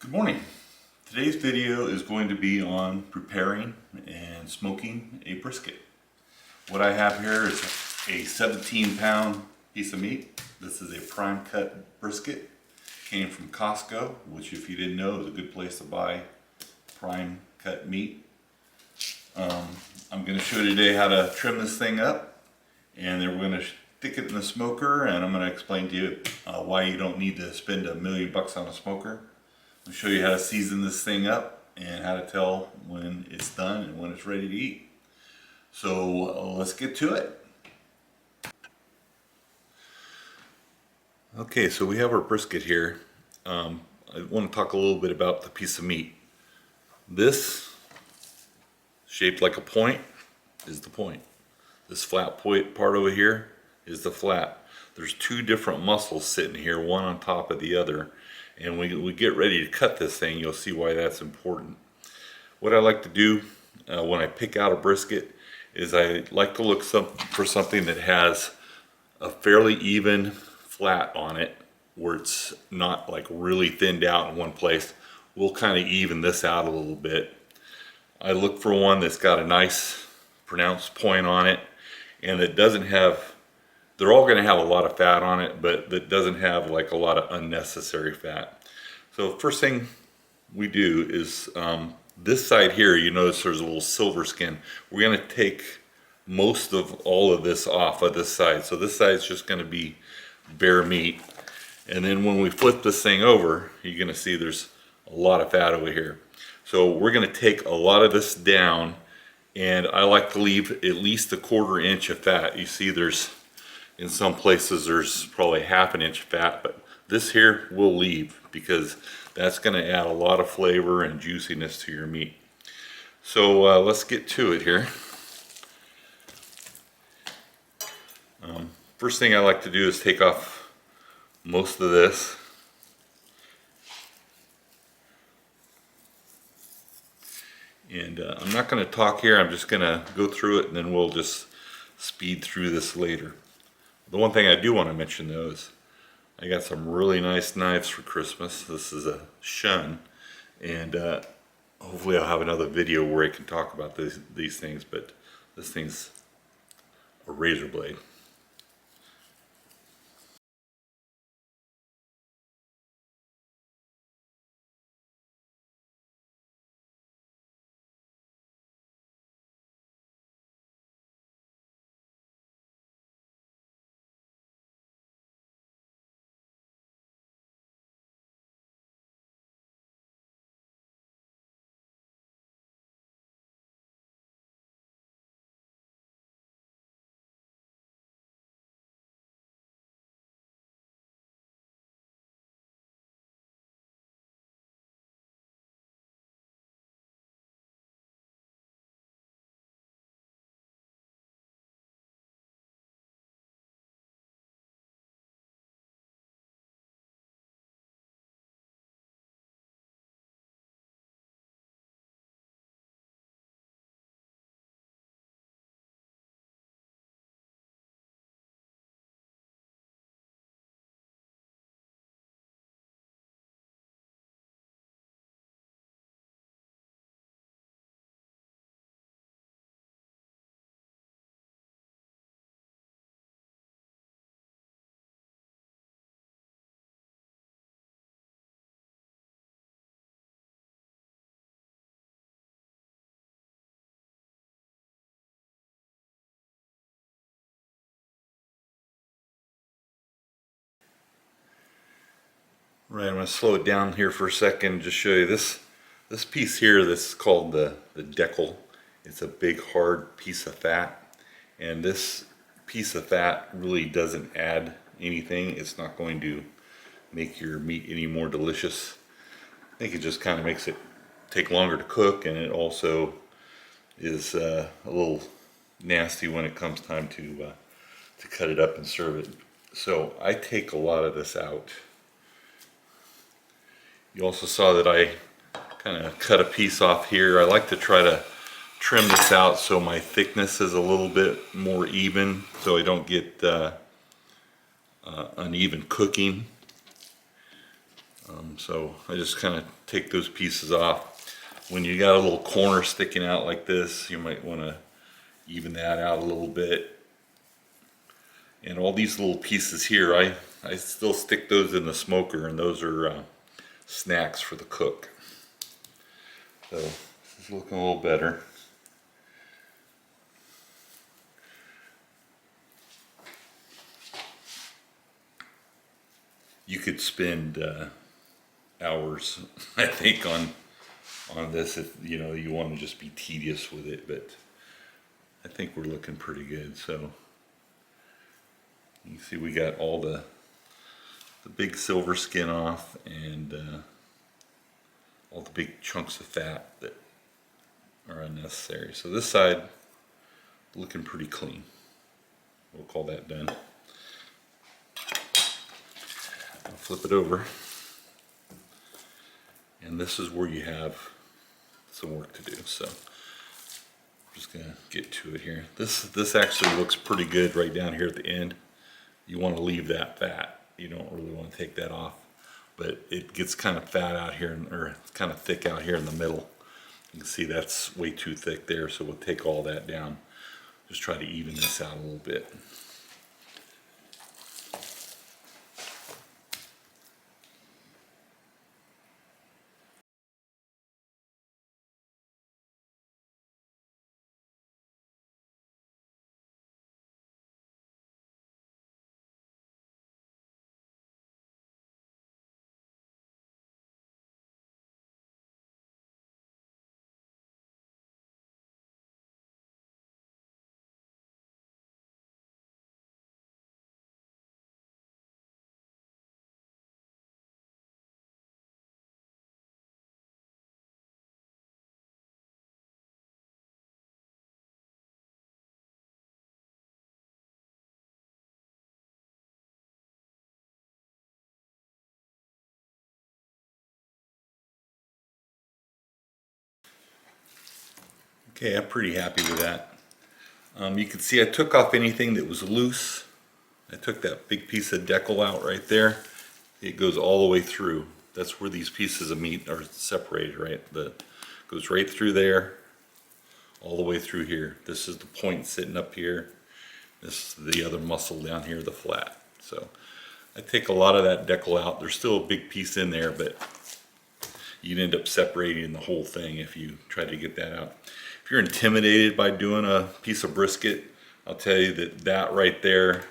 Good morning. Today's video is going to be on preparing and smoking a brisket. What I have here is a 17-pound piece of meat. This is a prime cut brisket. Came from Costco, which if you didn't know is a good place to buy prime cut meat. I'm going to show you today how to trim this thing up, and then we're going to stick it in the smoker, and I'm going to explain to you why you don't need to spend $1 million on a smoker. I'll show you how to season this thing up and how to tell when it's done and when it's ready to eat. So let's get to it. Okay, so we have our brisket here. I want to talk a little bit about the piece of meat. This, shaped like a point, is the point. This flat point part over here is the flat. There's two different muscles sitting here, one on top of the other. And when we get ready to cut this thing, you'll see why that's important. What I like to do when I pick out a brisket is I like to look for something that has a fairly even flat on it, where it's not like really thinned out in one place. We'll kind of even this out a little bit. I look for one that's got a nice pronounced point on it, and that doesn't have, they're all going to have a lot of fat on it, but that doesn't have like a lot of unnecessary fat. So first thing we do is this side here, you notice there's a little silver skin. We're going to take most of all of this off of this side. So this side is just going to be bare meat. And then when we flip this thing over, you're going to see there's a lot of fat over here. So we're going to take a lot of this down, and I like to leave at least a 1/4 inch of fat. You see there's, in some places there's probably 1/2 inch of fat, but this here we'll leave because that's going to add a lot of flavor and juiciness to your meat. So let's get to it here. First thing I like to do is take off most of this. And I'm not going to talk here, I'm just going to go through it and then we'll just speed through this later. The one thing I do want to mention though is I got some really nice knives for Christmas. This is a shun, and hopefully I'll have another video where I can talk about these things, but this thing's a razor blade. Right, I'm going to slow it down here for a second, just show you this piece here that's called the decal. It's a big hard piece of fat, and this piece of fat really doesn't add anything. It's not going to make your meat any more delicious. I think it just kind of makes it take longer to cook, and it also is a little nasty when it comes time to cut it up and serve it. So I take a lot of this out. You also saw that I kind of cut a piece off here. I like to try to trim this out so my thickness is a little bit more even, so I don't get uneven cooking. So I just kind of take those pieces off. When you got a little corner sticking out like this, you might want to even that out a little bit. And all these little pieces here, I still stick those in the smoker, and those are snacks for the cook. So this is looking a little better. You could spend hours, I think, on this if you want to just be tedious with it, but I think we're looking pretty good. So you see we got all the big silver skin off, and all the big chunks of fat that are unnecessary. So this side looking pretty clean. We'll call that done. I'll flip it over, and this is where you have some work to do. So I'm just gonna get to it here. This actually looks pretty good right down here at the end. You want to leave that fat. You don't really want to take that off, but it gets kind of fat out here, or kind of thick out here in the middle. You can see that's way too thick there, so we'll take all that down. Just try to even this out a little bit. Okay, I'm pretty happy with that. You can see I took off anything that was loose. I took that big piece of decal out right there. It goes all the way through. That's where these pieces of meat are separated, right? Goes right through there, all the way through here. This is the point sitting up here. This is the other muscle down here, the flat. So I take a lot of that decal out. There's still a big piece in there, but you'd end up separating the whole thing if you try to get that out. If you're intimidated by doing a piece of brisket, I'll tell you that right there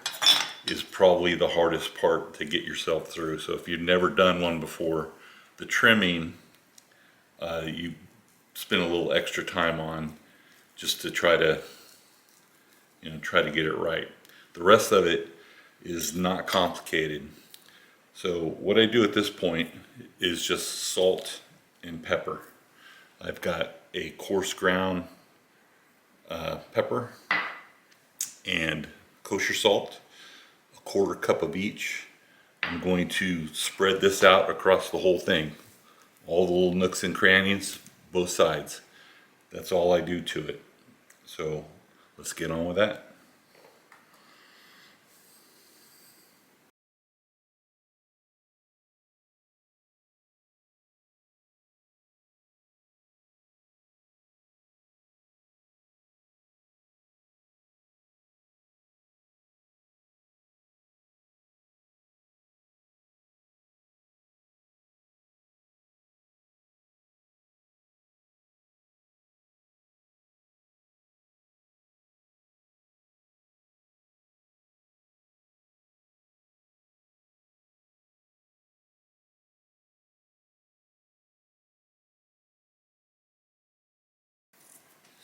is probably the hardest part to get yourself through. So if you've never done one before, the trimming you spend a little extra time on just to try to get it right. The rest of it is not complicated. So what I do at this point is just salt and pepper. I've got a coarse ground pepper and kosher salt, a 1/4 cup of each. I'm going to spread this out across the whole thing, all the little nooks and crannies, both sides. That's all I do to it. So let's get on with that.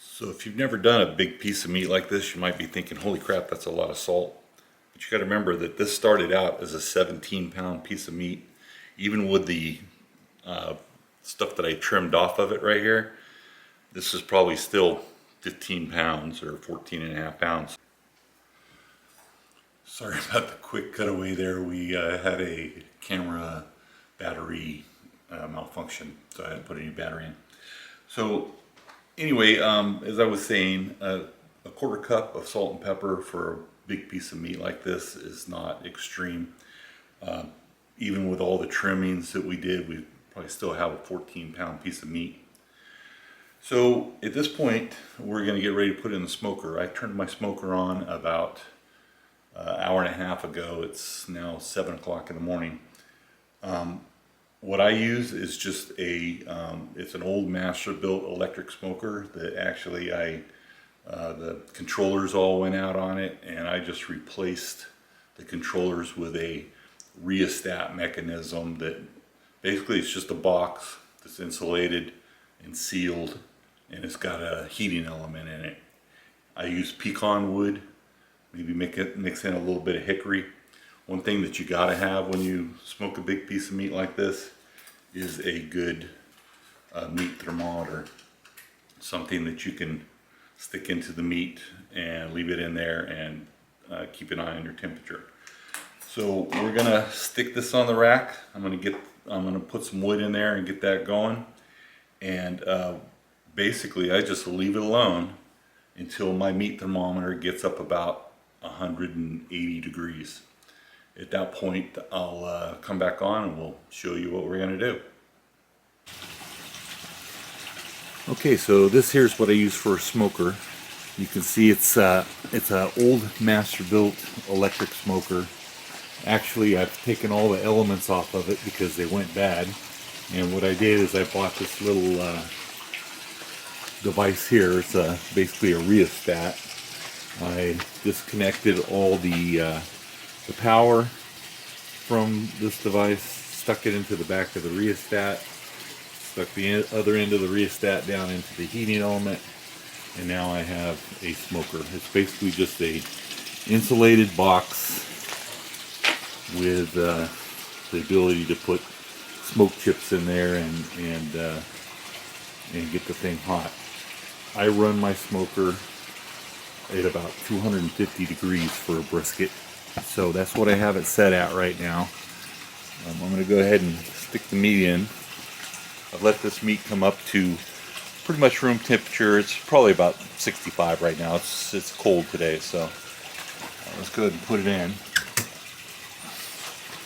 So if you've never done a big piece of meat like this, you might be thinking, holy crap, that's a lot of salt. But you got to remember that this started out as a 17-pound piece of meat. Even with the stuff that I trimmed off of it right here, this is probably still 15 pounds or 14 and a half pounds. Sorry about the quick cutaway there. We had a camera battery malfunction, so I had to put a new battery in. So anyway, as I was saying, a 1/4 cup of salt and pepper for a big piece of meat like this is not extreme. even with all the trimmings that we did, we probably still have a 14-pound piece of meat. So at this point, we're going to get ready to put it in the smoker. I turned my smoker on about an hour and a half ago. It's now 7 o'clock in the morning. What I use is just it's an old Masterbuilt electric smoker that actually the controllers all went out on it, and I just replaced the controllers with a rheostat mechanism that basically it's just a box that's insulated and sealed, and it's got a heating element in it. I use pecan wood, maybe mix in a little bit of hickory. One thing that you gotta have when you smoke a big piece of meat like this is a good meat thermometer. Something that you can stick into the meat and leave it in there and keep an eye on your temperature. So we're gonna stick this on the rack. I'm gonna put some wood in there and get that going. And basically I just leave it alone until my meat thermometer gets up about 180 degrees. At that point, I'll come back on and we'll show you what we're going to do. Okay, so this here's what I use for a smoker. You can see it's an old Masterbuilt electric smoker. Actually, I've taken all the elements off of it because they went bad. And what I did is I bought this little device here. It's basically a rheostat. I disconnected all the power from this device, stuck it into the back of the rheostat, stuck the other end of the rheostat down into the heating element, and now I have a smoker. It's basically just a insulated box with the ability to put smoke chips in there and get the thing hot. I run my smoker at about 250 degrees for a brisket. So that's what I have it set at right now. I'm going to go ahead and stick the meat in. I've let this meat come up to pretty much room temperature. It's probably about 65 right now. It's cold today, so let's go ahead and put it in. You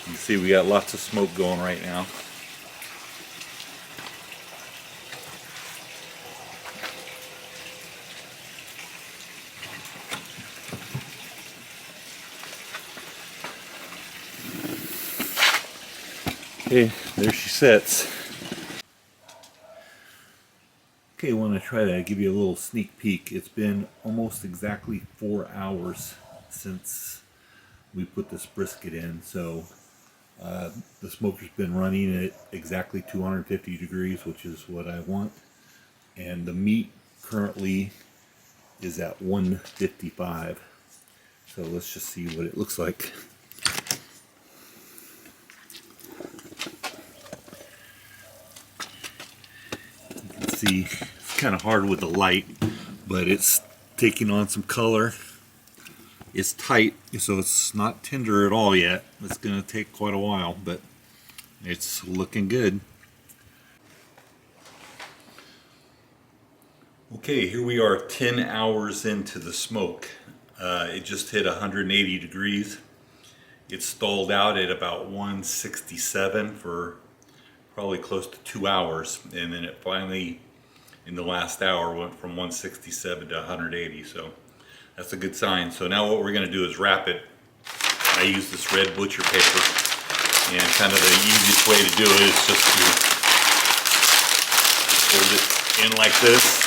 can see we got lots of smoke going right now. Okay, there she sits. Okay, I want to try to give you a little sneak peek. It's been almost exactly 4 hours since we put this brisket in, so the smoker's been running at exactly 250 degrees, which is what I want, and the meat currently is at 155. So let's just see what it looks like. See, it's kind of hard with the light, but it's taking on some color. It's tight, so it's not tender at all yet. It's going to take quite a while, but it's looking good. Okay, here we are 10 hours into the smoke. It just hit 180 degrees. It stalled out at about 167 for probably close to 2 hours, and then it finally, in the last hour, went from 167 to 180, so that's a good sign. So now what we're going to do is wrap it. I use this red butcher paper, and kind of the easiest way to do it is just to fold it in like this.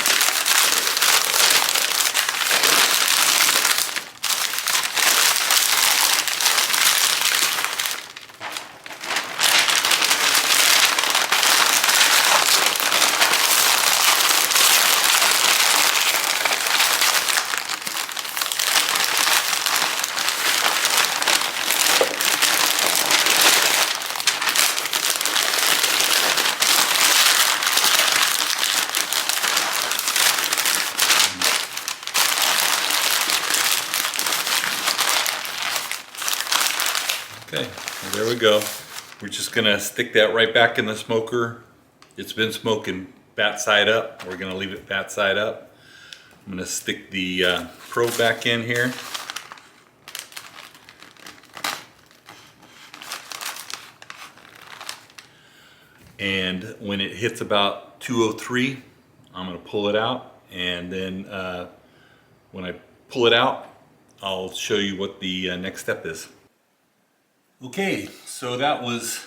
Okay, well, there we go. We're just gonna stick that right back in the smoker. It's been smoking bat side up. We're gonna leave it bat side up. I'm gonna stick the probe back in here. And when it hits about 203, I'm going to pull it out, and then when I pull it out, I'll show you what the next step is. Okay, so that was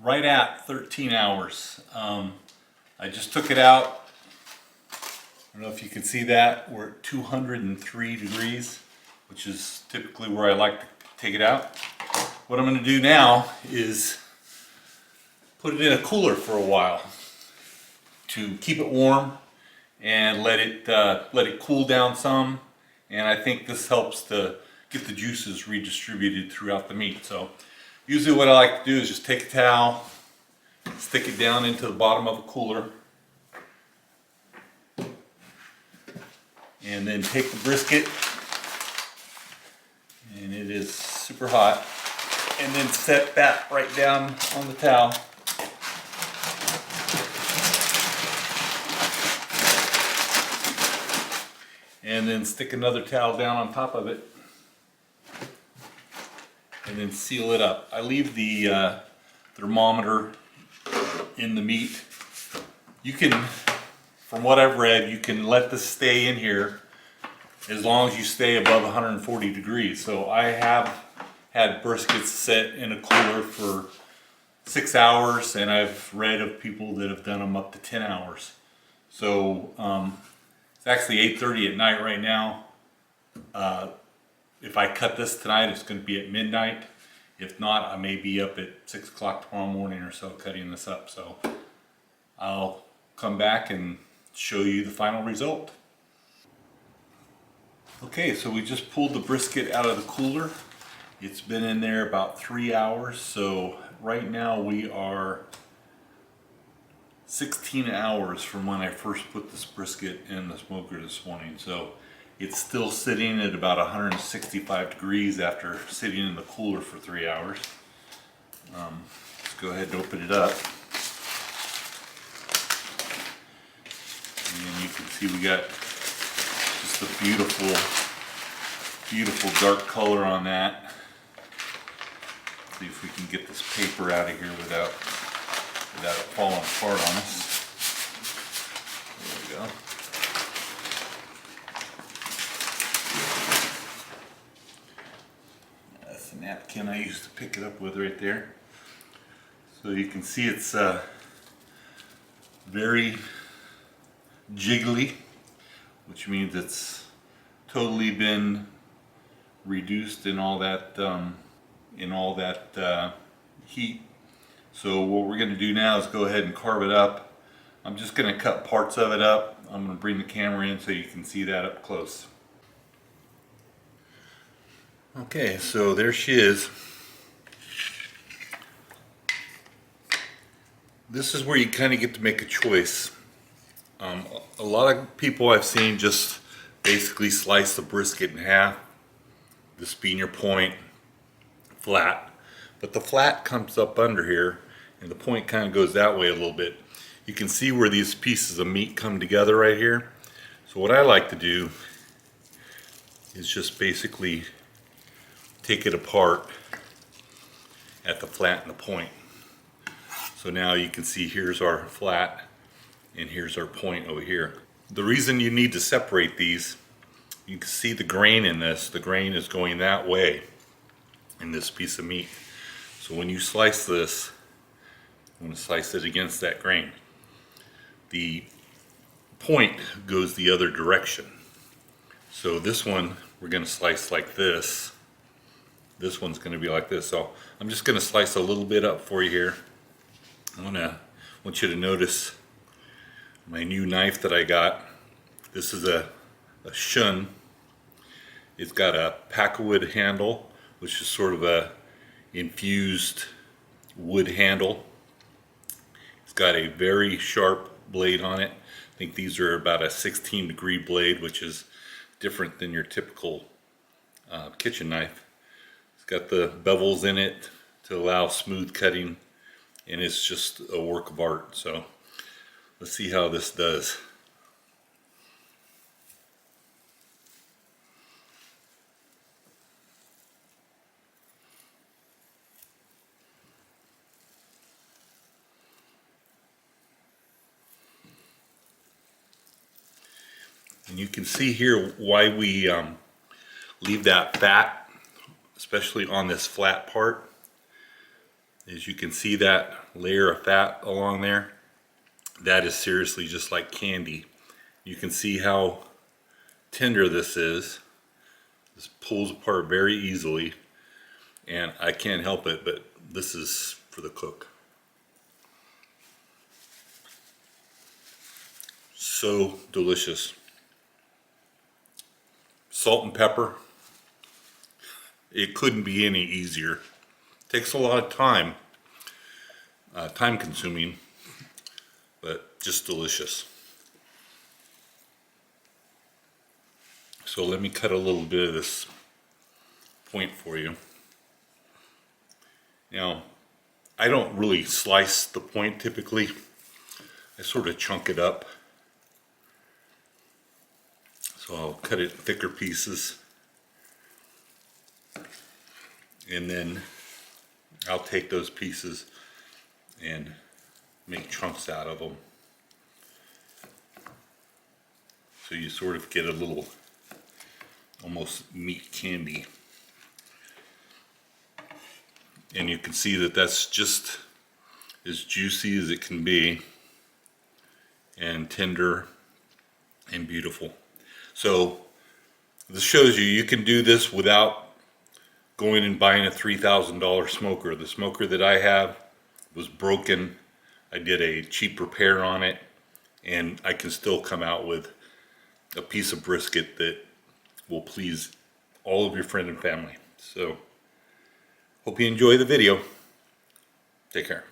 right at 13 hours. I just took it out. I don't know if you can see that. We're at 203 degrees, which is typically where I like to take it out. What I'm going to do now is put it in a cooler for a while to keep it warm and let it cool down some. And I think this helps to get the juices redistributed throughout the meat. So usually what I like to do is just take a towel, stick it down into the bottom of a cooler, and then take the brisket, and it is super hot, and then set that right down on the towel. And then stick another towel down on top of it, and then seal it up. I leave the thermometer in the meat. You can, from what I've read, you can let this stay in here as long as you stay above 140 degrees. So I have had briskets set in a cooler for 6 hours, and I've read of people that have done them up to 10 hours. So it's actually 8:30 at night right now. If I cut this tonight, it's going to be at midnight. If not, I may be up at 6 o'clock tomorrow morning or so cutting this up. So I'll come back and show you the final result. Okay, so we just pulled the brisket out of the cooler. It's been in there about 3 hours. So right now we are 16 hours from when I first put this brisket in the smoker this morning. So it's still sitting at about 165 degrees after sitting in the cooler for 3 hours. Let's go ahead and open it up. And you can see we got just a beautiful, beautiful dark color on that. See if we can get this paper out of here without it falling apart on us. There we go. That's the napkin I used to pick it up with right there. So you can see it's very jiggly, which means it's totally been reduced in all that heat. So what we're going to do now is go ahead and carve it up. I'm just going to cut parts of it up. I'm going to bring the camera in so you can see that up close. Okay, so there she is. This is where you kind of get to make a choice. A lot of people I've seen just basically slice the brisket in half, this being your point, flat. But the flat comes up under here, and the point kind of goes that way a little bit. You can see where these pieces of meat come together right here. So what I like to do is just basically take it apart at the flat and the point. So now you can see here's our flat and here's our point over here. The reason you need to separate these, you can see the grain in this. The grain is going that way in this piece of meat. So when you slice this, I'm going to slice it against that grain. The point goes the other direction. So this one we're going to slice like this. This one's going to be like this. So I'm just going to slice a little bit up for you here. I want you to notice my new knife that I got. This is a shun. It's got a packwood handle, which is sort of a infused wood handle. It's got a very sharp blade on it. I think these are about a 16-degree blade, which is different than your typical kitchen knife. It's got the bevels in it to allow smooth cutting, and it's just a work of art. So let's see how this does. And you can see here why we leave that fat, especially on this flat part. As you can see that layer of fat along there, that is seriously just like candy. You can see how tender this is. This pulls apart very easily, and I can't help it, but this is for the cook. So delicious. Salt and pepper. It couldn't be any easier. Takes a lot of time, time consuming, but just delicious. So let me cut a little bit of this point for you. Now, I don't really slice the point typically. I sort of chunk it up. So I'll cut it in thicker pieces. And then I'll take those pieces and make chunks out of them. So you sort of get a little almost meat candy. And you can see that that's just as juicy as it can be, and tender and beautiful. So this shows you can do this without going and buying a $3,000 smoker. The smoker that I have was broken. I did a cheap repair on it, and I can still come out with a piece of brisket that will please all of your friends and family. So hope you enjoy the video. Take care.